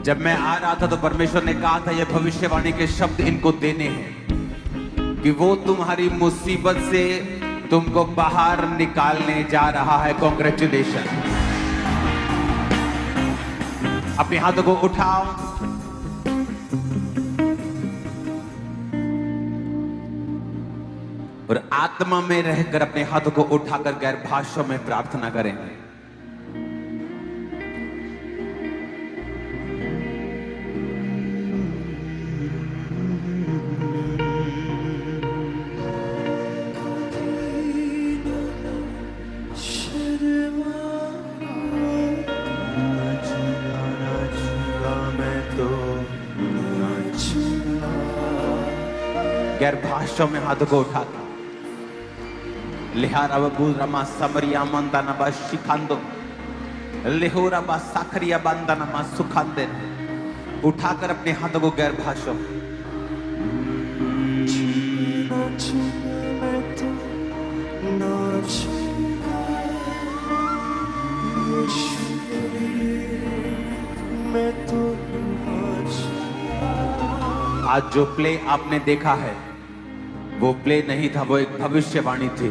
जब मैं आ रहा था तो परमेश्वर ने कहा था, ये भविष्यवाणी के शब्द इनको देने हैं कि वो तुम्हारी मुसीबत से तुमको बाहर निकालने जा रहा है। कॉन्ग्रेचुलेशन। अपने हाथों को उठाओ और आत्मा में रहकर अपने हाथों को उठाकर गैर भाषाओं में प्रार्थना करें। गैर भाषाओं में हाथों को उठा लिहारा बूरमा समरिया मंदाना बा शिखांदो लेहोरा बा साखरिया बंदाना मा सुखांदे। उठाकर अपने हाथों को गैर भाषाओं आज जो प्ले आपने देखा है वो प्ले नहीं था, वो एक भविष्यवाणी थी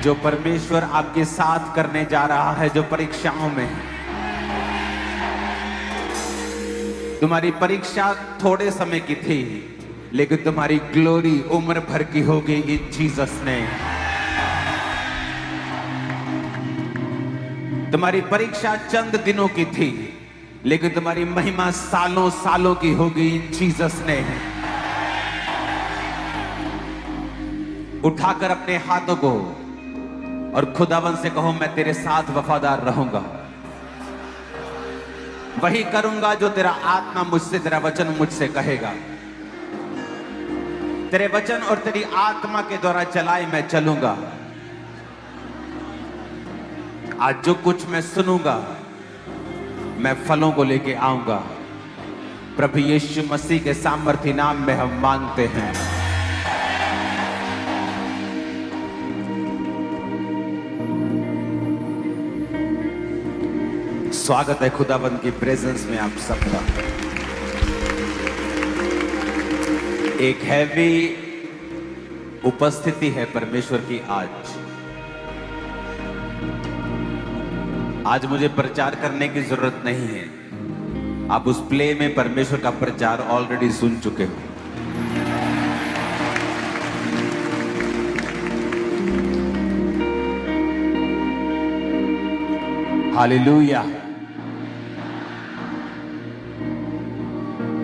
जो परमेश्वर आपके साथ करने जा रहा है। जो परीक्षाओं में तुम्हारी परीक्षा थोड़े समय की थी, लेकिन तुम्हारी ग्लोरी उम्र भर की होगी इन जीसस ने। तुम्हारी परीक्षा चंद दिनों की थी, लेकिन तुम्हारी महिमा सालों सालों की होगी इन जीसस ने। उठाकर अपने हाथों को और खुदावन से कहो, मैं तेरे साथ वफादार रहूंगा, वही करूंगा जो तेरा आत्मा मुझसे, तेरा वचन मुझसे कहेगा। तेरे वचन और तेरी आत्मा के द्वारा चलाए मैं चलूंगा। आज जो कुछ मैं सुनूंगा मैं फलों को लेके आऊंगा। प्रभु यीशु मसीह के सामर्थी नाम में हम मांगते हैं। स्वागत है खुदाबंद की प्रेजेंस में आप सबका। एक हैवी उपस्थिति है परमेश्वर की आज मुझे प्रचार करने की जरूरत नहीं है। आप उस प्ले में परमेश्वर का प्रचार ऑलरेडी सुन चुके हो। हालेलुया।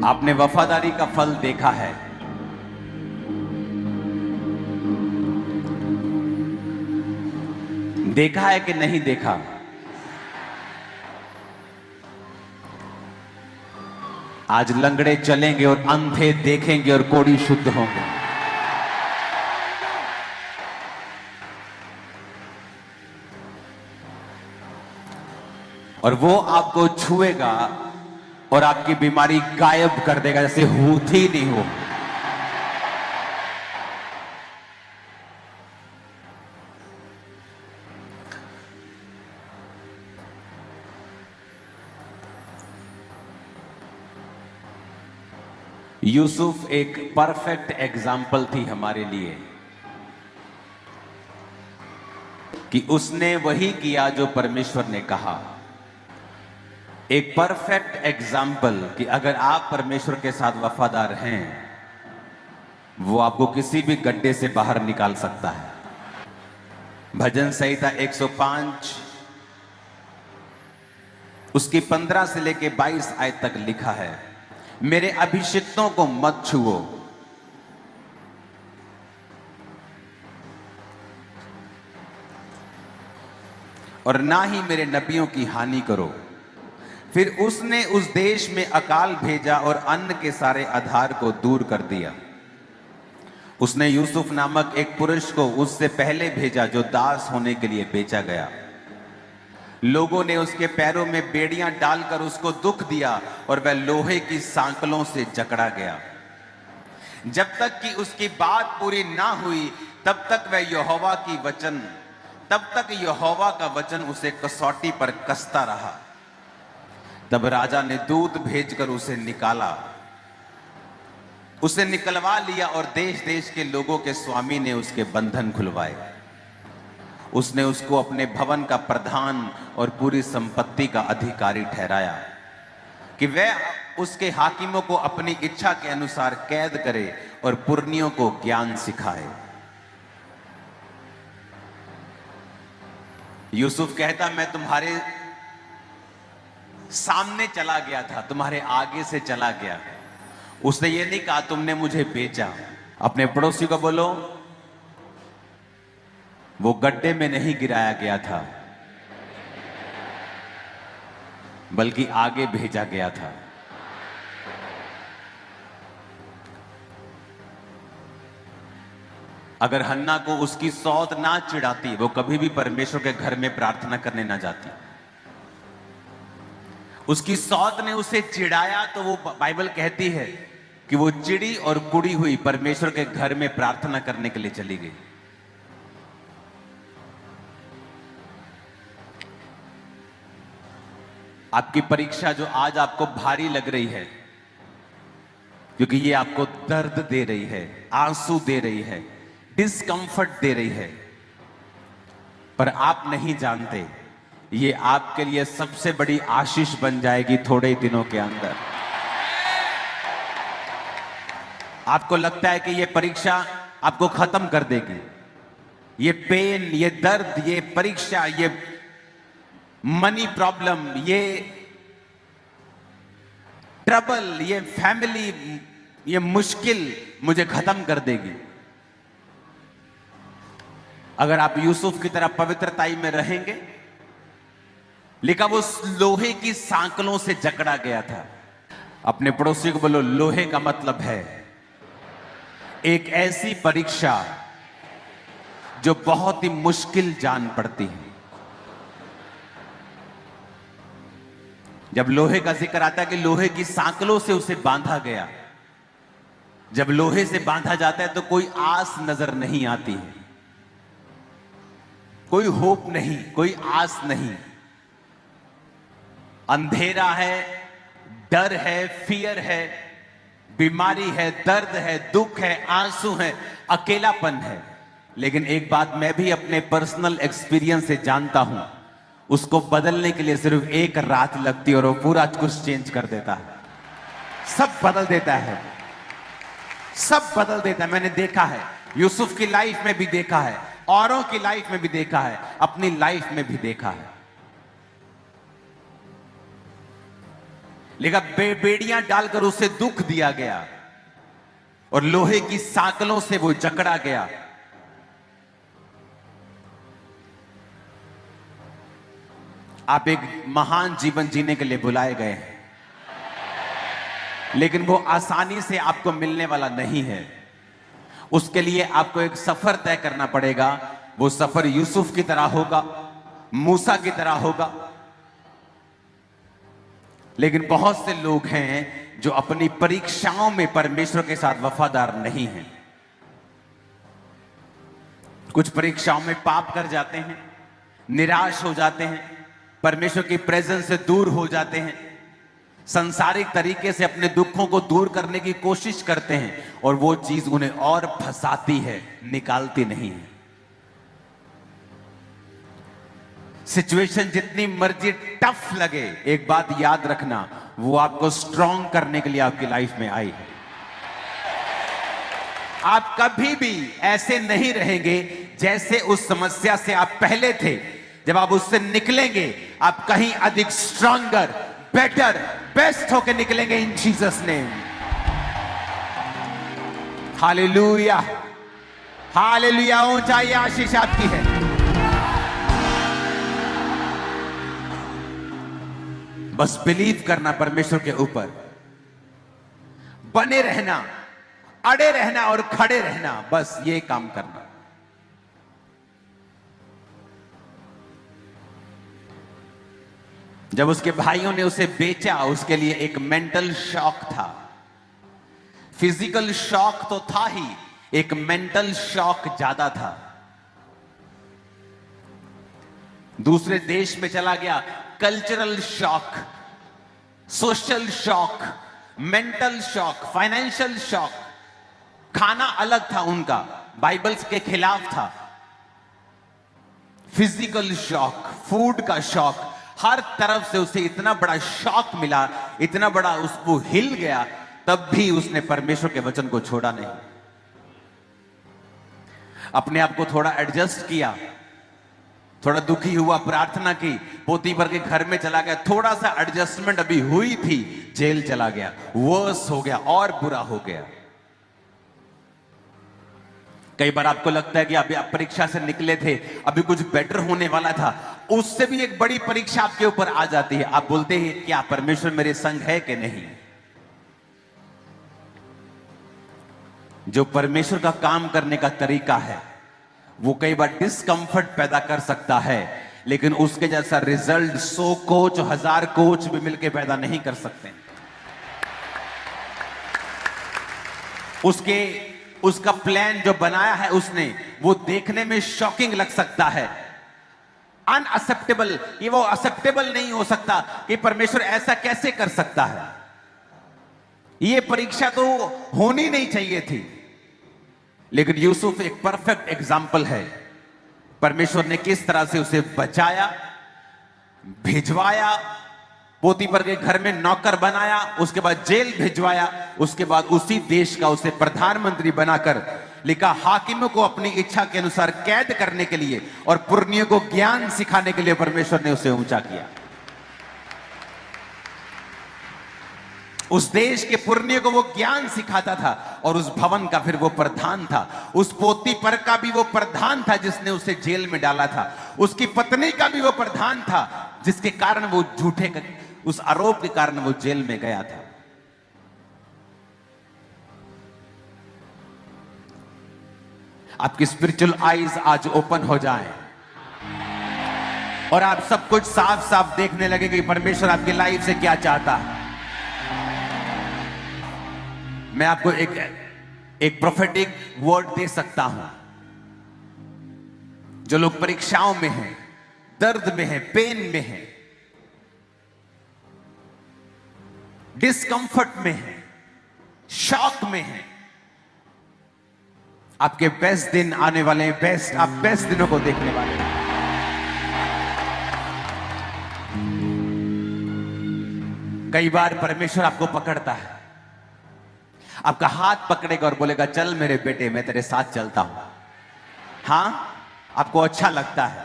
आपने वफादारी का फल देखा है। देखा है कि नहीं देखा? आज लंगड़े चलेंगे और अंधे देखेंगे और कोढ़ी शुद्ध होंगे। और वो आपको छुएगा और आपकी बीमारी गायब कर देगा जैसे होती नहीं हो। यूसुफ एक परफेक्ट एग्जाम्पल थी हमारे लिए कि उसने वही किया जो परमेश्वर ने कहा। एक परफेक्ट एग्जाम्पल कि अगर आप परमेश्वर के साथ वफादार हैं, वो आपको किसी भी गड्ढे से बाहर निकाल सकता है। भजन संहिता 105 उसकी 15 से लेके 22 आयत तक लिखा है, मेरे अभिषिक्तों को मत छुओ, और ना ही मेरे नबियों की हानि करो। फिर उसने उस देश में अकाल भेजा और अन्न के सारे आधार को दूर कर दिया। उसने यूसुफ नामक एक पुरुष को उससे पहले भेजा जो दास होने के लिए बेचा गया। लोगों ने उसके पैरों में बेड़ियां डालकर उसको दुख दिया और वह लोहे की सांकलों से जकड़ा गया। जब तक कि उसकी बात पूरी ना हुई तब तक यहोवा का वचन उसे कसौटी पर कसता रहा। तब राजा ने दूत भेजकर उसे निकाला, उसे निकलवा लिया और देश देश के लोगों के स्वामी ने उसके बंधन खुलवाए। उसने उसको अपने भवन का प्रधान और पूरी संपत्ति का अधिकारी ठहराया कि वह उसके हाकिमों को अपनी इच्छा के अनुसार कैद करे और पुरनियों को ज्ञान सिखाए। यूसुफ कहता, मैं तुम्हारे सामने चला गया था, तुम्हारे आगे से चला गया। उसने ये नहीं कहा तुमने मुझे बेचा। अपने पड़ोसी को बोलो, वो गड्ढे में नहीं गिराया गया था, बल्कि आगे भेजा गया था। अगर हन्ना को उसकी सौत ना चिढ़ाती, वो कभी भी परमेश्वर के घर में प्रार्थना करने ना जाती। उसकी सौत ने उसे चिढ़ाया तो वो बाइबल कहती है कि वो चिड़ी और कुड़ी हुई परमेश्वर के घर में प्रार्थना करने के लिए चली गई। आपकी परीक्षा जो आज आपको भारी लग रही है, क्योंकि ये आपको दर्द दे रही है, आंसू दे रही है, डिस्कंफर्ट दे रही है, पर आप नहीं जानते ये आपके लिए सबसे बड़ी आशीष बन जाएगी थोड़े ही दिनों के अंदर। आपको लगता है कि ये परीक्षा आपको खत्म कर देगी, ये पेन, ये दर्द, ये परीक्षा, ये मनी प्रॉब्लम, ये ट्रबल, ये फैमिली, ये मुश्किल मुझे खत्म कर देगी। अगर आप यूसुफ की तरह पवित्रताई में रहेंगे, लेकिन वो लोहे की सांकलों से जकड़ा गया था। अपने पड़ोसी को बोलो, लोहे का मतलब है एक ऐसी परीक्षा जो बहुत ही मुश्किल जान पड़ती है। जब लोहे का जिक्र आता है कि लोहे की सांकलों से उसे बांधा गया, जब लोहे से बांधा जाता है तो कोई आस नजर नहीं आती है, कोई होप नहीं, कोई आस नहीं। अंधेरा है, डर है, फियर है, बीमारी है, दर्द है, दुख है, आंसू है, अकेलापन है। लेकिन एक बात मैं भी अपने पर्सनल एक्सपीरियंस से जानता हूं, उसको बदलने के लिए सिर्फ एक रात लगती है और वो पूरा कुछ चेंज कर देता है, सब बदल देता है, सब बदल देता है। मैंने देखा है, यूसुफ की लाइफ में भी देखा है, औरों की लाइफ में भी देखा है, अपनी लाइफ में भी देखा है। लेकिन बेड़ियां डालकर उसे दुख दिया गया और लोहे की सांकलों से वो जकड़ा गया। आप एक महान जीवन जीने के लिए बुलाए गए हैं, लेकिन वो आसानी से आपको मिलने वाला नहीं है। उसके लिए आपको एक सफर तय करना पड़ेगा। वो सफर यूसुफ की तरह होगा, मूसा की तरह होगा। लेकिन बहुत से लोग हैं जो अपनी परीक्षाओं में परमेश्वर के साथ वफादार नहीं हैं। कुछ परीक्षाओं में पाप कर जाते हैं, निराश हो जाते हैं, परमेश्वर की प्रेजेंस से दूर हो जाते हैं, सांसारिक तरीके से अपने दुखों को दूर करने की कोशिश करते हैं और वो चीज उन्हें और फंसाती है, निकालती नहीं है। सिचुएशन जितनी मर्जी टफ लगे, एक बात याद रखना, वो आपको स्ट्रांग करने के लिए आपकी लाइफ में आई है। आप कभी भी ऐसे नहीं रहेंगे जैसे उस समस्या से आप पहले थे। जब आप उससे निकलेंगे, आप कहीं अधिक स्ट्रांगर, बेटर, बेस्ट होकर निकलेंगे इन जीसस नेम। Hallelujah, hallelujah. ऊंचाई आशीष आपकी है। बस बिलीव करना परमेश्वर के ऊपर, बने रहना, अड़े रहना और खड़े रहना, बस ये काम करना। जब उसके भाइयों ने उसे बेचा, उसके लिए एक मेंटल शॉक था। फिजिकल शॉक तो था ही, एक मेंटल शॉक ज्यादा था। दूसरे देश में चला गया, cultural shock, social shock, mental shock, financial shock. खाना अलग था उनका, बाइबल्स के खिलाफ था। फिजिकल शॉक, फूड का शॉक, हर तरफ से उसे इतना बड़ा शॉक मिला, इतना बड़ा उसको हिल गया, तब भी उसने परमेश्वर के वचन को छोड़ा नहीं। अपने आप को थोड़ा एडजस्ट किया, थोड़ा दुखी हुआ, प्रार्थना की, पोतीफर के घर में चला गया, थोड़ा सा एडजस्टमेंट अभी हुई थी, जेल चला गया, वर्स हो गया और बुरा हो गया। कई बार आपको लगता है कि अभी आप परीक्षा से निकले थे, अभी कुछ बेटर होने वाला था, उससे भी एक बड़ी परीक्षा आपके ऊपर आ जाती है। आप बोलते हैं क्या परमेश्वर मेरे संग है कि नहीं? जो परमेश्वर का काम करने का तरीका है वो कई बार डिस्कंफर्ट पैदा कर सकता है, लेकिन उसके जैसा रिजल्ट 100 कोच 1000 कोच भी मिलकर पैदा नहीं कर सकते। उसका प्लान जो बनाया है उसने, वो देखने में शॉकिंग लग सकता है, अनअक्सेप्टेबल, ये वो एक्सेप्टेबल नहीं हो सकता कि परमेश्वर ऐसा कैसे कर सकता है। ये परीक्षा तो होनी नहीं चाहिए थी, लेकिन यूसुफ एक परफेक्ट एग्जाम्पल है। परमेश्वर ने किस तरह से उसे बचाया, भिजवाया, पोतीफर के घर में नौकर बनाया, उसके बाद जेल भिजवाया, उसके बाद उसी देश का उसे प्रधानमंत्री बनाकर लिखा, हाकिमों को अपनी इच्छा के अनुसार कैद करने के लिए और पुरनियों को ज्ञान सिखाने के लिए परमेश्वर ने उसे ऊंचा किया। उस देश के पुरनियों को वो ज्ञान सिखाता था और उस भवन का फिर वो प्रधान था। उस पोतीफर का भी वो प्रधान था जिसने उसे जेल में डाला था। उसकी पत्नी का भी वो प्रधान था जिसके कारण वो झूठे उस आरोप के कारण वो जेल में गया था। आपकी स्पिरिचुअल आईज आज ओपन हो जाएं और आप सब कुछ साफ साफ देखने लगे कि परमेश्वर आपकी लाइफ से क्या चाहता है। मैं आपको एक प्रोफेटिक वर्ड दे सकता हूं। जो लोग परीक्षाओं में हैं, दर्द में हैं, पेन में हैं, डिस्कंफर्ट में हैं, शॉक में हैं, आपके बेस्ट दिन आने वाले हैं। आप बेस्ट दिनों को देखने वाले हैं। कई बार परमेश्वर आपको पकड़ता है, आपका हाथ पकड़ेगा और बोलेगा, चल मेरे बेटे, मैं तेरे साथ चलता हूं। हां, आपको अच्छा लगता है,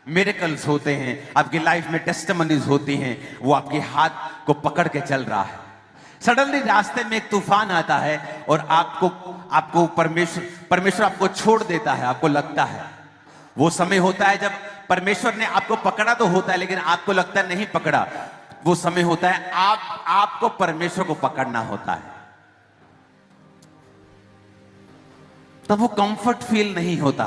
मिरेकल्स होते हैं, आपकी लाइफ में टेस्टिमनीज होती हैं, वो आपके हाथ को पकड़ के चल रहा है। सडनली रास्ते में एक तूफान आता है और आपको परमेश्वर आपको छोड़ देता है। आपको लगता है, वो समय होता है जब परमेश्वर ने आपको पकड़ा तो होता है, लेकिन आपको लगता है नहीं पकड़ा। वो समय होता है आपको परमेश्वर को पकड़ना होता है। तब वो कंफर्ट फील नहीं होता,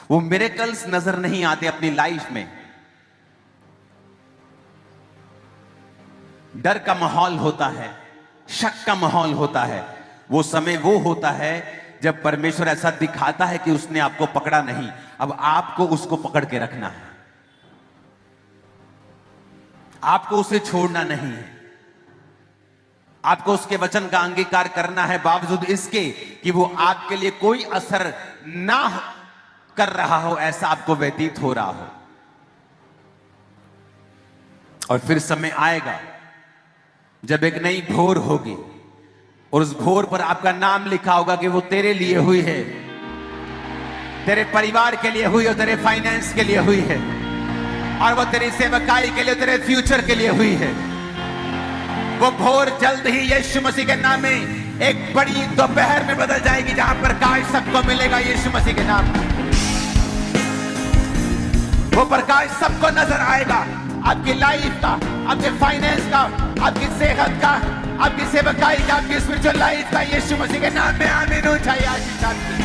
वो मिरेकल्स नजर नहीं आते अपनी लाइफ में। डर का माहौल होता है, शक का माहौल होता है। वो समय वो होता है जब परमेश्वर ऐसा दिखाता है कि उसने आपको पकड़ा नहीं, अब आपको उसको पकड़ के रखना है, आपको उसे छोड़ना नहीं है, आपको उसके वचन का अंगीकार करना है, बावजूद इसके कि वो आपके लिए कोई असर ना कर रहा हो, ऐसा आपको व्यतीत हो रहा हो। और फिर समय आएगा जब एक नई भोर होगी और उस भोर पर आपका नाम लिखा होगा कि वो तेरे लिए हुई है, तेरे परिवार के लिए हुई है, तेरे फाइनेंस के लिए हुई है, और वो तेरी सेवकाई के लिए, तेरे फ्यूचर के लिए हुई है। वो भोर जल्द ही यीशु मसीह के नाम में एक बड़ी दोपहर में बदल जाएगी, जहां प्रकाश सबको मिलेगा यीशु मसीह के नाम। वो प्रकाश सबको नजर आएगा, आपकी लाइफ का, आपके फाइनेंस का, आपकी सेहत का, आपकी सेवकाई का, आपकी स्पिरिचुअल लाइफ का, यीशु मसीह के नाम में आमीन हो जाए आशीष आपकी।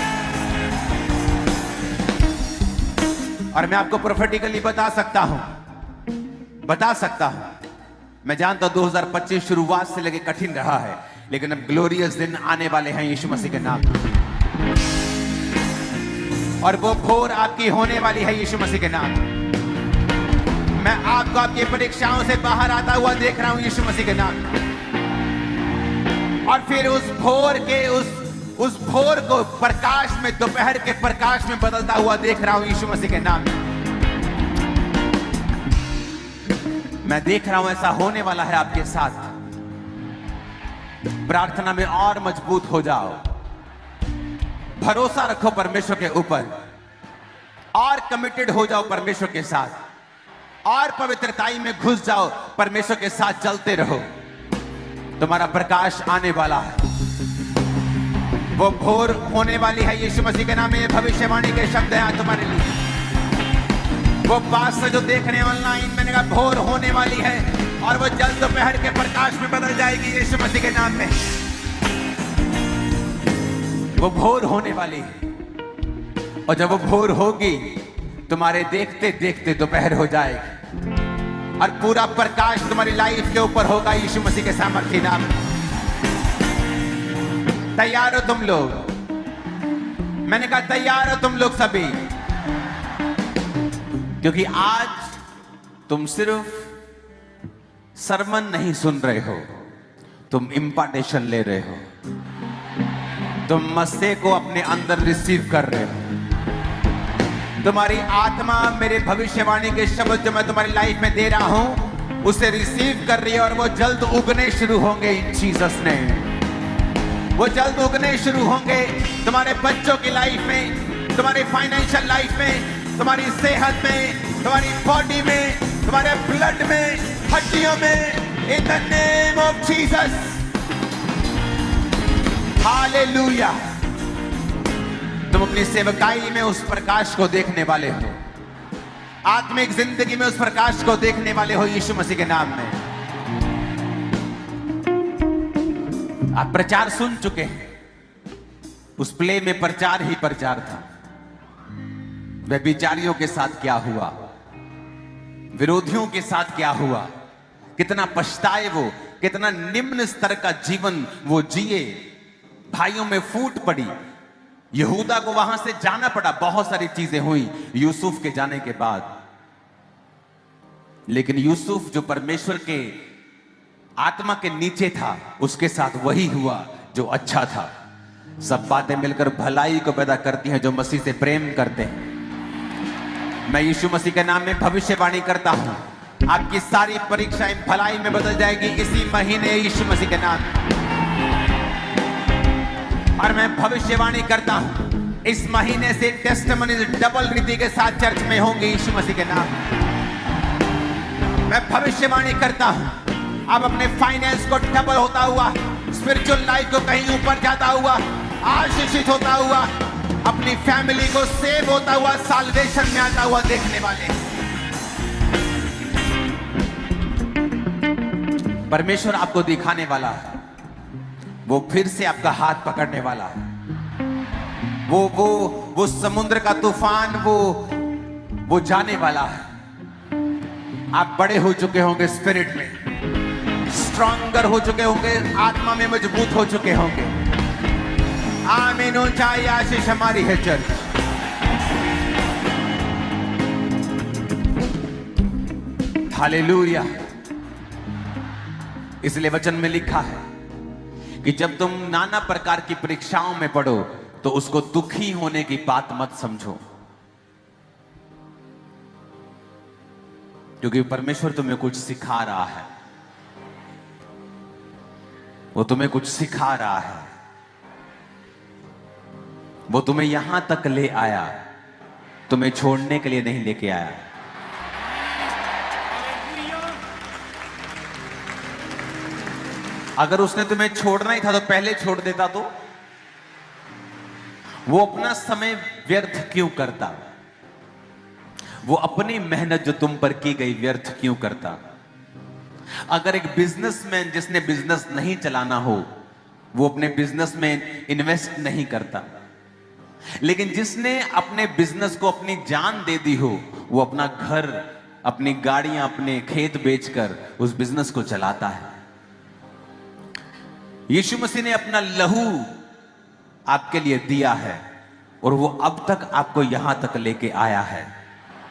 और मैं आपको प्रोफेटिकली बता सकता हूं, मैं जानता हूं 2025 शुरुआत से लेकर कठिन रहा है, लेकिन अब ग्लोरियस दिन आने वाले हैं यीशु मसीह के नाम। और वो भोर आपकी होने वाली है यीशु मसीह के नाम। मैं आपको आपकी परीक्षाओं से बाहर आता हुआ देख रहा हूं यीशु मसीह के नाम में। और फिर उस भोर को प्रकाश में, दोपहर के प्रकाश में बदलता हुआ देख रहा हूं यीशु मसीह के नाम में। मैं देख रहा हूं ऐसा होने वाला है आपके साथ। प्रार्थना में और मजबूत हो जाओ, भरोसा रखो परमेश्वर के ऊपर, और कमिटेड हो जाओ परमेश्वर के साथ, और पवित्रताई में घुस जाओ, परमेश्वर के साथ चलते रहो। तुम्हारा प्रकाश आने वाला है, वो भोर होने वाली है यीशु मसीह के नाम में। भविष्यवाणी के शब्द हैं तुम्हारे लिए। वो पास से जो देख रहे हैं ऑनलाइन, मैंने कहा भोर होने वाली है और वो जल्द दोपहर के प्रकाश में बदल जाएगी यीशु मसीह के नाम में। वो भोर होने वाली है, और जब वो भोर होगी तुम्हारे देखते देखते दोपहर हो जाएगी, और पूरा प्रकाश तुम्हारी लाइफ के ऊपर होगा यीशु मसीह के सामर्थ्य नाम में। तैयार हो तुम लोग? मैंने कहा तैयार हो तुम लोग सभी? क्योंकि आज तुम सिर्फ सरमन नहीं सुन रहे हो, तुम इंपार्टेशन ले रहे हो, तुम मसीह को अपने अंदर रिसीव कर रहे हो। तुम्हारी आत्मा मेरे भविष्यवाणी के शब्द जो मैं तुम्हारी लाइफ में दे रहा हूं उसे रिसीव कर रही है, और वो जल्द उगने शुरू होंगे इन जीसस नेम। वो जल्द उगने शुरू होंगे तुम्हारे बच्चों की लाइफ में, तुम्हारी फाइनेंशियल लाइफ में, तुम्हारी सेहत में, तुम्हारी बॉडी में, तुम्हारे ब्लड में, हड्डियों में, in the name of Jesus. Hallelujah. तुम अपनी सेवकाई में उस प्रकाश को देखने वाले हो, आत्मिक जिंदगी में उस प्रकाश को देखने वाले हो यीशु मसीह के नाम में। आप प्रचार सुन चुके हैं, उस प्ले में प्रचार ही प्रचार था। व्यभिचारियों के साथ क्या हुआ, विरोधियों के साथ क्या हुआ, कितना पछताए वो, कितना निम्न स्तर का जीवन वो जिए, भाइयों में फूट पड़ी, यहूदा को वहां से जाना पड़ा, बहुत सारी चीजें हुई यूसुफ के जाने के बाद। लेकिन यूसुफ जो परमेश्वर के आत्मा के नीचे था, उसके साथ वही हुआ जो अच्छा था। सब बातें मिलकर भलाई को पैदा करती हैं जो मसीह से प्रेम करते हैं। मैं यीशु मसीह के नाम में भविष्यवाणी करता हूं, आपकी सारी परीक्षाएं भलाई में बदल जाएगी इसी महीने यीशु मसीह के नाम। और मैं भविष्यवाणी करता हूं, इस महीने से टेस्टिमनीज डबल रीति के साथ चर्च में होंगे यीशु मसीह के नाम। मैं भविष्यवाणी करता हूं, अब अपने फाइनेंस को डबल होता हुआ, स्पिरिचुअल लाइफ को कहीं ऊपर जाता हुआ, आशीषित होता हुआ, अपनी फैमिली को सेव होता हुआ, साल्वेशन में आता हुआ देखने वाले। परमेश्वर आपको दिखाने वाला है, वो फिर से आपका हाथ पकड़ने वाला है। वो समुद्र का तूफान वो जाने वाला है। आप बड़े हो चुके होंगे, स्पिरिट में स्ट्रॉन्गर हो चुके होंगे, आत्मा में मजबूत हो चुके होंगे। आमीन। ऊंचाई आशीष हमारी है चर्च। हालेलुया। इसलिए वचन में लिखा है कि जब तुम नाना प्रकार की परीक्षाओं में पड़ो तो उसको दुखी होने की बात मत समझो, क्योंकि परमेश्वर तुम्हें कुछ सिखा रहा है। वो तुम्हें कुछ सिखा रहा है। वो तुम्हें यहां तक ले आया, तुम्हें छोड़ने के लिए नहीं लेके आया। अगर उसने तुम्हें छोड़ना ही था तो पहले छोड़ देता तो वो अपना समय व्यर्थ क्यों करता? वो अपनी मेहनत जो तुम पर की गई व्यर्थ क्यों करता? अगर एक बिजनेसमैन जिसने बिजनेस नहीं चलाना हो वो अपने बिजनेस में इन्वेस्ट नहीं करता, लेकिन जिसने अपने बिजनेस को अपनी जान दे दी हो वो अपना घर, अपनी गाड़ियां, अपने खेत बेचकर उस बिजनेस को चलाता है। यीशु मसीह ने अपना लहू आपके लिए दिया है और वो अब तक आपको यहां तक लेके आया है,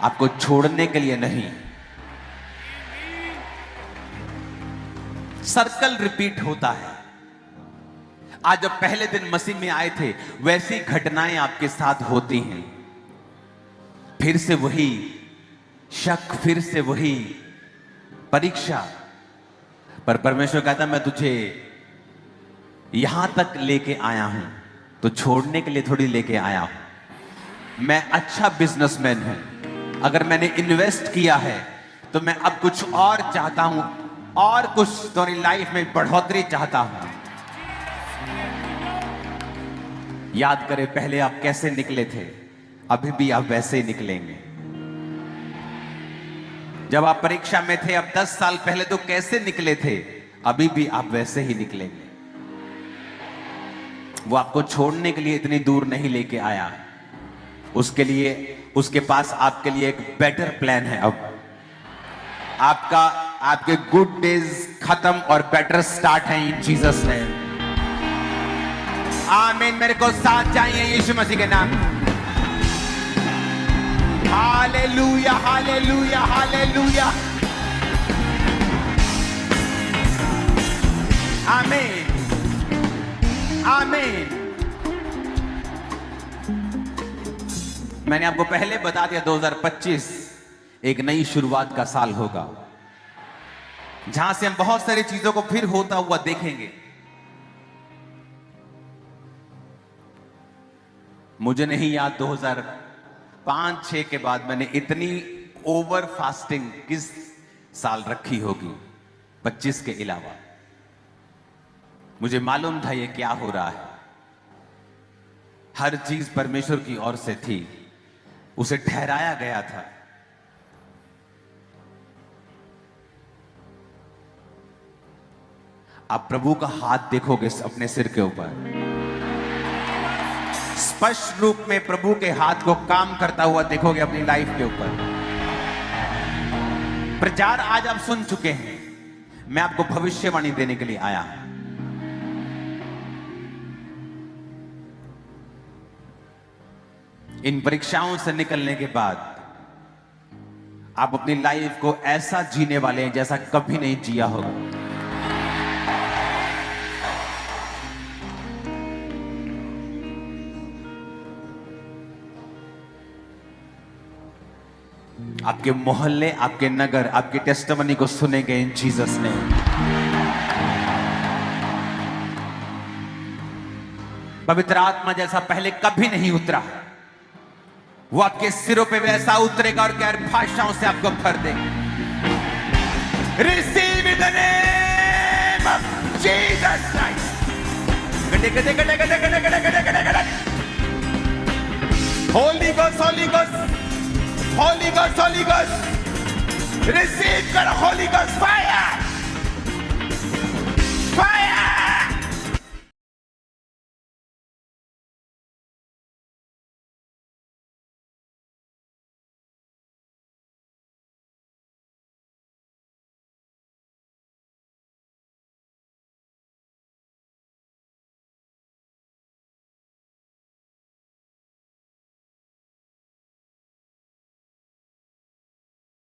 आपको छोड़ने के लिए नहीं। सर्कल रिपीट होता है। आज जब पहले दिन मसीह में आए थे, वैसी घटनाएं आपके साथ होती हैं। फिर से वही शक, फिर से वही परीक्षा। पर परमेश्वर कहता मैं तुझे यहां तक लेके आया हूं, तो छोड़ने के लिए थोड़ी लेके आया हूं। मैं अच्छा बिजनेसमैन हूं। अगर मैंने इन्वेस्ट किया है तो मैं अब कुछ और चाहता हूं, और कुछ तुम्हारी लाइफ में बढ़ोतरी चाहता हूं। याद करें पहले आप कैसे निकले थे, अभी भी आप वैसे ही निकलेंगे। जब आप परीक्षा में थे अब 10 साल पहले तो कैसे निकले थे, अभी भी आप वैसे ही निकलेंगे। वो आपको छोड़ने के लिए इतनी दूर नहीं लेके आया, उसके लिए, उसके पास आपके लिए एक बेटर प्लान है। अब आपके गुड डेज खत्म और बेटर स्टार्ट है इन जीसस नेम। आमीन। मेरे को साथ चाहिए यीशु मसीह के नाम। Hallelujah, hallelujah, hallelujah. आमीन, आमीन। मैंने आपको पहले बता दिया 2025 एक नई शुरुआत का साल होगा, जहां से हम बहुत सारी चीजों को फिर होता हुआ देखेंगे। मुझे नहीं याद 2005-6 के बाद मैंने इतनी ओवर फास्टिंग किस साल रखी होगी 25 के अलावा। मुझे मालूम था ये क्या हो रहा है। हर चीज परमेश्वर की ओर से थी, उसे ठहराया गया था। आप प्रभु का हाथ देखोगे अपने सिर के ऊपर, स्पष्ट रूप में प्रभु के हाथ को काम करता हुआ देखोगे अपनी लाइफ के ऊपर। प्रचार आज आप सुन चुके हैं, मैं आपको भविष्यवाणी देने के लिए आया हूं। इन परीक्षाओं से निकलने के बाद आप अपनी लाइफ को ऐसा जीने वाले हैं जैसा कभी नहीं जिया होगा। आपके मोहल्ले, आपके नगर, आपके टेस्टिमनी को सुनेंगे इन जीसस ने। पवित्र आत्मा जैसा पहले कभी नहीं उतरा, वो आपके सिरों पे वैसा उतरेगा और गैर भाषाओं से आपको भर देगा। Receive in the name of Jesus Christ. Holi ghost, Holi ghost, Holi ghost, Holi ghost. Receive करो होली गोस्ट फायर, फायर।